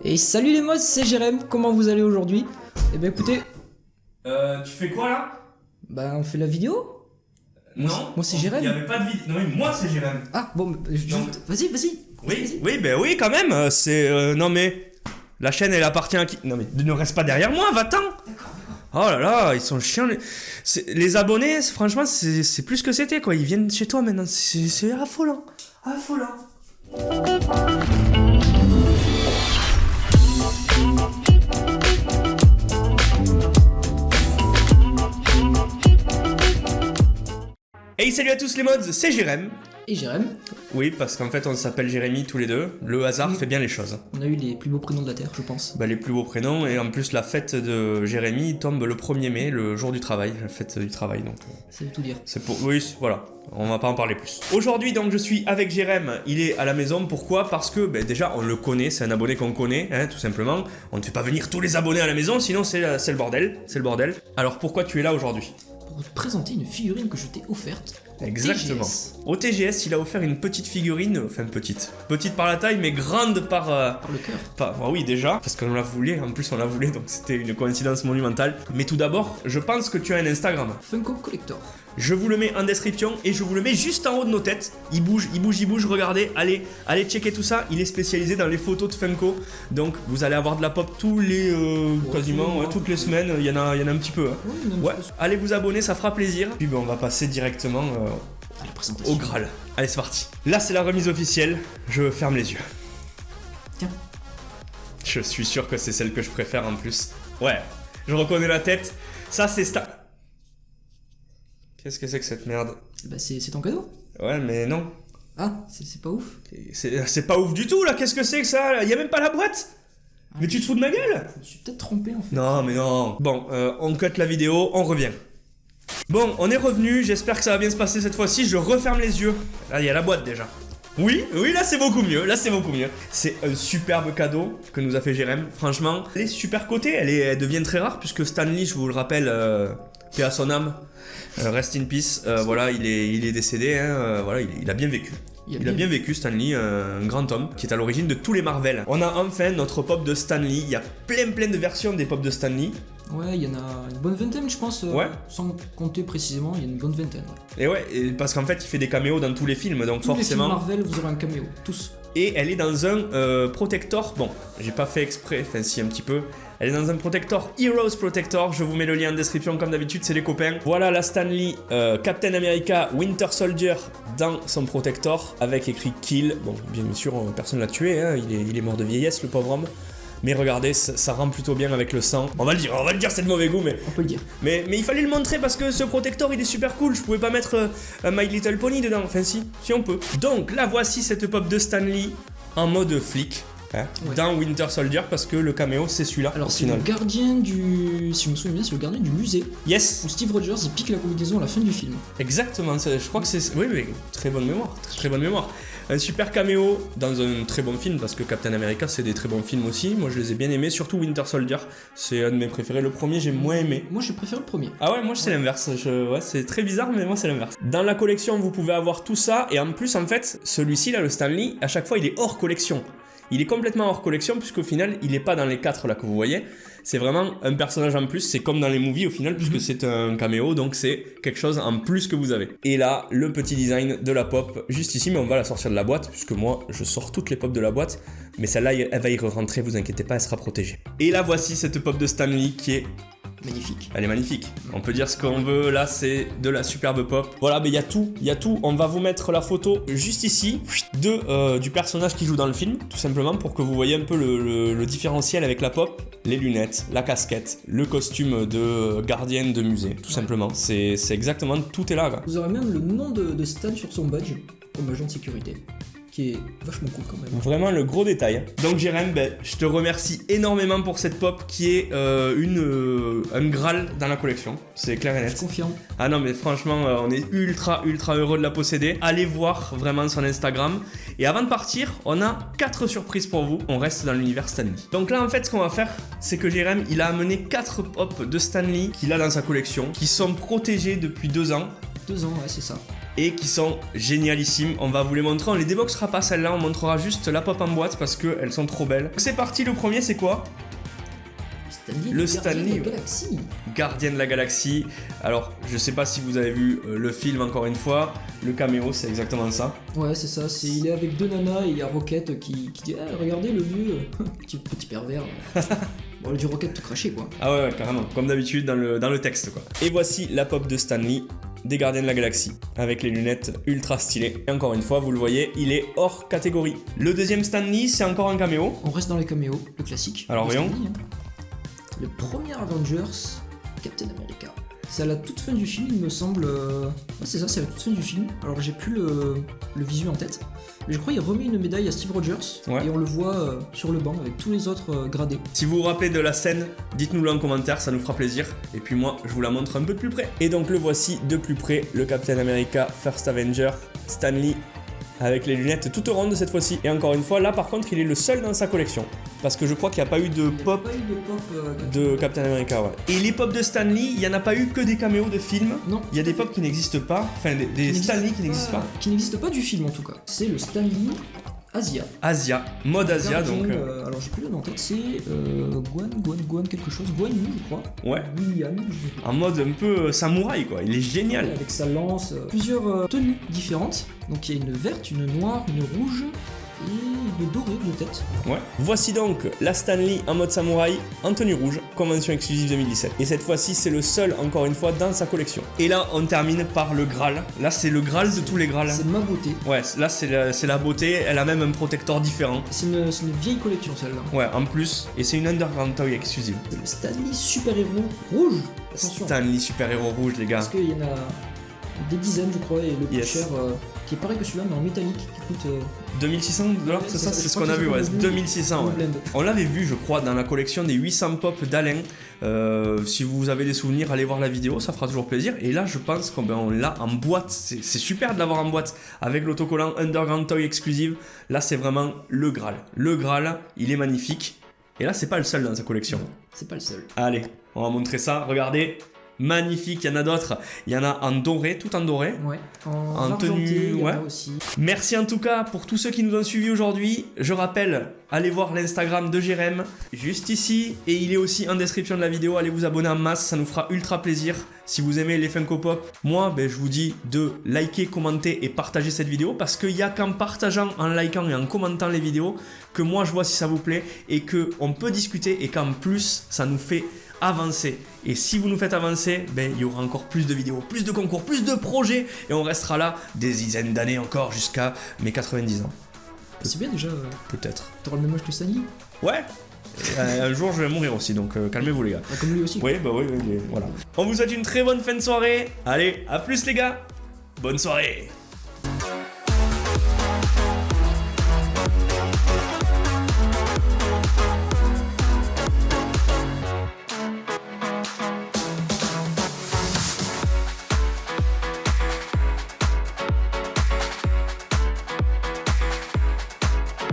Et salut les mods, c'est Jérém, comment vous allez aujourd'hui? Eh ben écoutez... Tu fais quoi là? Bah on fait la vidéo? Non. Moi c'est Jérém. Il y avait pas de vidéo. Non mais moi c'est Jérém. Ah bon, Donc- vas-y. Oui, quand même. Non mais la chaîne elle appartient à qui? Non mais ne reste pas derrière moi, va-t'en. Oh là là, ils sont chiants. Les abonnés, franchement, c'est plus que c'était quoi. Ils viennent chez toi maintenant. C'est affolant. Hey, salut à tous les mods, c'est Jérém. Et Jérém, Oui, parce qu'en fait on s'appelle Jérémy tous les deux. Le hasard fait bien les choses. on a eu les plus beaux prénoms de la Terre, je pense. Bah, les plus beaux prénoms, et en plus la fête de Jérémy tombe le 1er mai, le jour du travail, la fête du travail, donc Ça veut tout dire. c'est pour... Oui, voilà, on va pas en parler plus. Aujourd'hui donc je suis avec Jérém, il est à la maison, pourquoi? Parce que déjà on le connaît, c'est un abonné qu'on connaît, hein, tout simplement. On ne fait pas venir tous les abonnés à la maison, sinon c'est le bordel, Alors pourquoi tu es là aujourd'hui? Pour te présenter une figurine que je t'ai offerte. Exactement. TGS. Au TGS, il a offert une petite figurine, enfin petite par la taille, mais grande par... Par le cœur. Oui déjà, parce qu'on la voulait, en plus on la voulait, donc c'était une coïncidence monumentale. Mais tout d'abord, je pense que tu as un Instagram. Funko Collector. Je vous le mets en description et je vous le mets juste en haut de nos têtes. Il bouge, regardez, allez checker tout ça. Il est spécialisé dans les photos de Funko. Donc vous allez avoir de la pop tous les... quasiment, ouais, toutes les semaines, il y en a un petit peu. Hein. Oui, il y en a un Ouais, petit peu. allez vous abonner, ça fera plaisir. Puis on va passer directement À la présentation. au Graal. Allez, c'est parti. Là, c'est la remise officielle. Je ferme les yeux. Tiens. Je suis sûr que c'est celle que je préfère en plus. Ouais, je reconnais la tête. Ça, c'est Qu'est-ce que c'est que cette merde? Bah c'est ton cadeau. Ouais, mais non. Ah, c'est pas ouf. C'est pas ouf du tout, là. Qu'est-ce que c'est que ça? Y a même pas la boîte. Mais tu te fous de ma gueule? Je me suis peut-être trompé en fait. Non, mais non. Bon, on cut la vidéo, on revient. Bon, on est revenu, j'espère que ça va bien se passer cette fois-ci, je referme les yeux. Là, il y a la boîte déjà. Oui, là c'est beaucoup mieux, C'est un superbe cadeau que nous a fait Jérém, franchement. Elle est super cotée, elle devient très rare puisque Stan Lee, je vous le rappelle, paix à son âme, rest in peace, voilà, il est décédé, hein, voilà, il a bien vécu. Il a bien vécu, Stan Lee, un grand homme qui est à l'origine de tous les Marvel. On a enfin notre pop de Stan Lee, il y a plein de versions des pop de Stan Lee. Ouais, il y en a une bonne vingtaine, je pense. Ouais. Sans compter précisément, il y a une bonne vingtaine. Ouais. Et ouais, parce qu'en fait il fait des caméos dans tous les films, donc Tous forcément... les films Marvel, vous aurez un caméo, tous. Et elle est dans un protector, bon, j'ai pas fait exprès, enfin si un petit peu. Elle est dans un protector, Heroes Protector, je vous mets le lien en description comme d'habitude, c'est les copains. Voilà la Stan Lee, Captain America, Winter Soldier dans son protector, avec écrit Kill. Bon, bien sûr, personne l'a tué, hein, il est mort de vieillesse le pauvre homme. Mais regardez, ça rend plutôt bien avec le sang. On va le dire, c'est de mauvais goût, mais... On peut le dire. Mais il fallait le montrer parce que ce protector il est super cool, je pouvais pas mettre un My Little Pony dedans, enfin si on peut. Donc là voici cette pop de Stan Lee en mode flic, hein, Ouais. dans Winter Soldier parce que le caméo c'est celui-là. Alors au c'est le final. gardien du... Si je me souviens bien, c'est le gardien du musée Yes, où Steve Rogers il pique la combinaison à la fin du film. exactement, je crois que c'est... Oui, très bonne mémoire. Un super caméo dans un très bon film parce que Captain America c'est des très bons films aussi, moi je les ai bien aimés, surtout Winter Soldier, c'est un de mes préférés, le premier j'ai moins aimé. Moi je préfère le premier. Ah ouais, moi c'est l'inverse, ouais, c'est très bizarre mais moi c'est l'inverse. Dans la collection vous pouvez avoir tout ça et en plus en fait celui-ci là, le Stan Lee, à chaque fois il est hors collection. Il est complètement hors collection puisqu'au final il est pas dans les 4 là que vous voyez. C'est vraiment un personnage en plus, c'est comme dans les movies au final puisque c'est un caméo donc c'est quelque chose en plus que vous avez. Et là le petit design de la pop juste ici, mais on va la sortir de la boîte puisque moi je sors toutes les pop de la boîte, mais celle-là elle va y rentrer, vous inquiétez pas, elle sera protégée. Et là voici cette pop de Stan Lee qui est... Magnifique. Elle est magnifique. On peut dire ce qu'on veut, là c'est de la superbe pop. Voilà, mais il y a tout. On va vous mettre la photo juste ici du personnage qui joue dans le film, tout simplement pour que vous voyez un peu le différentiel avec la pop. Les lunettes, la casquette, le costume de gardienne de musée, tout simplement. C'est exactement, tout est là. Quoi. Vous aurez même le nom de Stan sur son badge comme agent de sécurité, qui est vachement cool quand même. Vraiment le gros détail. Donc Jérém, je te remercie énormément pour cette pop qui est un Graal dans la collection. C'est clair et net. Je confirme. Ah non mais franchement on est ultra heureux de la posséder. Allez voir vraiment son Instagram. Et avant de partir, on a 4 surprises pour vous. On reste dans l'univers Stan Lee. Donc là en fait ce qu'on va faire, c'est que Jérém il a amené 4 pop de Stan Lee qu'il a dans sa collection, qui sont protégées depuis 2 ans. 2 ans, ouais c'est ça. et qui sont génialissimes. On va vous les montrer, on les déboxera pas celle-là, on montrera juste la pop en boîte parce qu'elles sont trop belles. C'est parti, le premier c'est quoi? Le Stanley, Gardien de la Galaxie. Alors, je sais pas si vous avez vu le film encore une fois. Le caméo, c'est exactement ça. Ouais, c'est ça. Il est avec deux nanas et il y a Rocket qui dit ah, regardez le vieux, petit pervers. Bon, le du Rocket tout craché quoi. Ah ouais, carrément. Comme d'habitude dans le texte quoi. Et voici la pop de Stanley des Gardiens de la Galaxie avec les lunettes ultra stylées. Et encore une fois, vous le voyez, il est hors catégorie. Le deuxième Stanley, c'est encore un caméo. On reste dans les caméos, le classique. Alors voyons. Le premier Avengers, Captain America. C'est à la toute fin du film, il me semble. Ouais, c'est ça, c'est à la toute fin du film. Alors j'ai plus le visu en tête. Mais je crois qu'il remet une médaille à Steve Rogers. Ouais. Et on le voit sur le banc avec tous les autres gradés. Si vous vous rappelez de la scène, dites-nous-le en commentaire, ça nous fera plaisir. Et puis moi, je vous la montre un peu de plus près. Et donc le voici de plus près, le Captain America First Avenger, Stanley. Avec les lunettes toutes rondes cette fois-ci. Et encore une fois, là par contre, il est le seul dans sa collection. Parce que je crois qu'il n'y a pas eu de pop de Captain America. Ouais. Et les pop de Stanley, il n'y en a pas eu que des caméos de films. Non. Il y a des pop qui n'existent pas. Enfin, des Stanley qui n'existent pas. Qui n'existent pas du film en tout cas. C'est le Stanley Asia. Asia, mode Asia donc. Alors j'ai plus le nom en tête, c'est Guan quelque chose, Guan Yu je crois. Ouais. William. En mode un peu samouraï quoi, il est génial. Ouais, avec sa lance, plusieurs tenues différentes. Donc il y a une verte, une noire, une rouge et une dorée de tête. Ouais. Voici donc la Stanley en mode samouraï en tenue rouge, convention exclusive 2017. Et cette fois-ci c'est le seul encore une fois dans sa collection. Et là on termine par le Graal. Là c'est le Graal de tous les Graals. C'est ma beauté. Ouais, là c'est la beauté, elle a même un protecteur différent. C'est une vieille collection celle-là. Ouais, en plus, et c'est une Underground Toy exclusive. Le Stanley super-héros rouge. Attention. Stanley super-héros rouge les gars. Parce qu'il y en a des dizaines je crois et le plus cher qui est pareil que celui-là mais en métallique qui coûte 2600 $, c'est ça, c'est ce qu'on a vu, ouais, 2600 ouais. On l'avait vu je crois dans la collection des 800 pop d'Alain. Si vous avez des souvenirs, allez voir la vidéo, ça fera toujours plaisir. Et là je pense qu'on l'a en boîte, c'est super de l'avoir en boîte avec l'autocollant Underground Toy exclusive. Là c'est vraiment le Graal. Le Graal, il est magnifique. Et là c'est pas le seul dans sa collection. C'est pas le seul. Allez, on va montrer ça, regardez. Magnifique, il y en a d'autres. Il y en a en doré, tout en doré. Ouais, en tenue, ouais. Aussi. Merci en tout cas pour tous ceux qui nous ont suivis aujourd'hui. Je rappelle, allez voir l'Instagram de Jérém, juste ici. Et il est aussi en description de la vidéo. Allez vous abonner en masse, ça nous fera ultra plaisir. Si vous aimez les Funko Pop, moi, je vous dis de liker, commenter et partager cette vidéo. Parce qu'il n'y a qu'en partageant, en likant et en commentant les vidéos que moi je vois si ça vous plaît. Et qu'on peut discuter et qu'en plus, ça nous fait avancer. Et si vous nous faites avancer, il y aura encore plus de vidéos, plus de concours, plus de projets et on restera là des dizaines d'années encore jusqu'à mes 90 ans. C'est bien déjà. Peut-être. T'auras le même âge que Stanley. Ouais. Un jour je vais mourir aussi donc calmez-vous les gars. Comme lui aussi. Oui, oui, voilà. On vous souhaite une très bonne fin de soirée. Allez, à plus les gars. Bonne soirée.